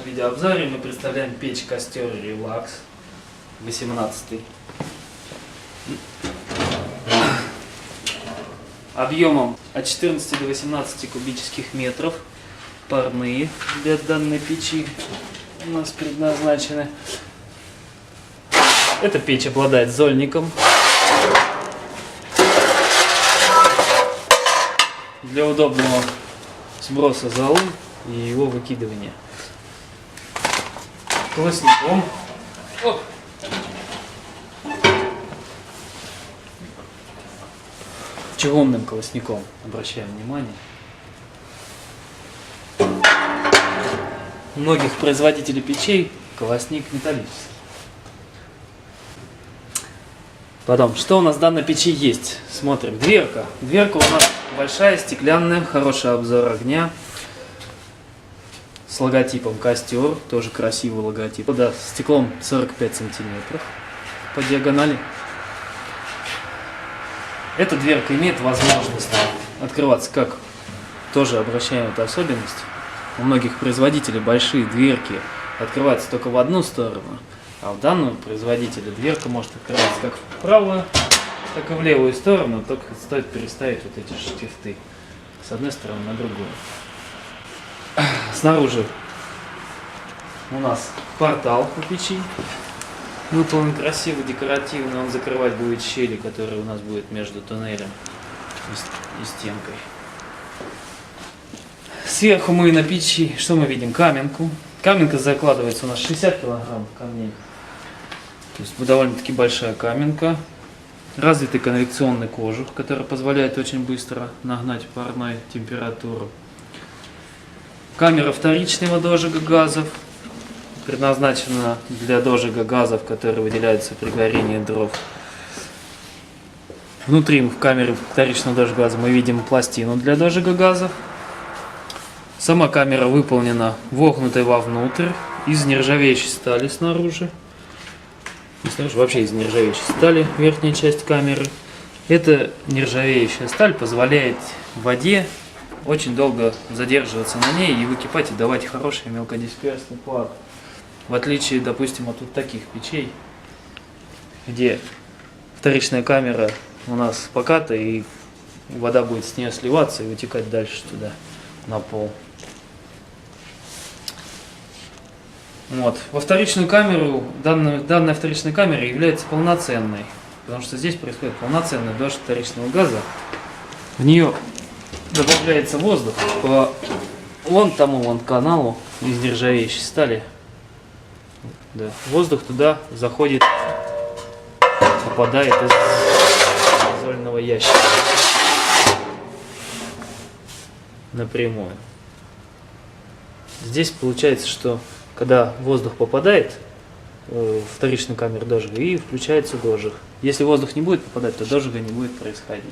нашем видеообзоре мы представляем печь-костер Relax 18. Объемом от 14 до 18 кубических метров. Парные для данной печи у нас предназначены. Эта печь обладает зольником для удобного сброса золы и его выкидывания. Колосником. Чугунным колосником, обращаем внимание. У многих производителей печей колосник металлический. Потом, что у нас в данной печи есть? Смотрим. Дверка. Дверка у нас большая, стеклянная, хороший обзор огня. С логотипом костер, тоже красивый логотип. Да, стеклом 45 сантиметров по диагонали. Эта дверка имеет возможность открываться, как тоже обращаем эту особенность. У многих производителей большие дверки открываются только в одну сторону, а у данного производителя дверка может открываться как в правую, так и в левую сторону, только стоит переставить вот эти штифты с одной стороны на другую. Снаружи у нас портал у печи. Выполнен красиво, декоративно. Он закрывать будет щели, которые у нас будет между туннелем и стенкой. Сверху мы на печи, что мы видим? Каменку. Каменка закладывается у нас 60 килограмм камней. То есть довольно-таки большая каменка. Развитый конвекционный кожух, который позволяет очень быстро нагнать парной температуру. Камера вторичного дожига газов. Предназначена для дожига газов, которые выделяются при горении дров. Внутри в камере вторичного дожига газа мы видим пластину для дожига газов. Сама камера выполнена вогнутой вовнутрь из нержавеющей стали снаружи. Снаружи вообще из нержавеющей стали верхняя часть камеры. Эта нержавеющая сталь позволяет воде очень долго задерживаться на ней и выкипать и давать хороший мелкодисперсный пар. В отличие, допустим, от вот таких печей, где вторичная камера у нас поката и вода будет с нее сливаться и вытекать дальше туда, на пол. Вот. Во вторичную камеру, данная вторичная камера является полноценной, потому что здесь происходит полноценный дождь вторичного газа. В нее добавляется воздух по вон тому каналу из нержавеющей стали. Да. Воздух туда заходит, попадает из зольного ящика напрямую. Здесь получается, что когда воздух попадает в вторичную камеру дожига, и включается дожиг. Если воздух не будет попадать, то дожига не будет происходить.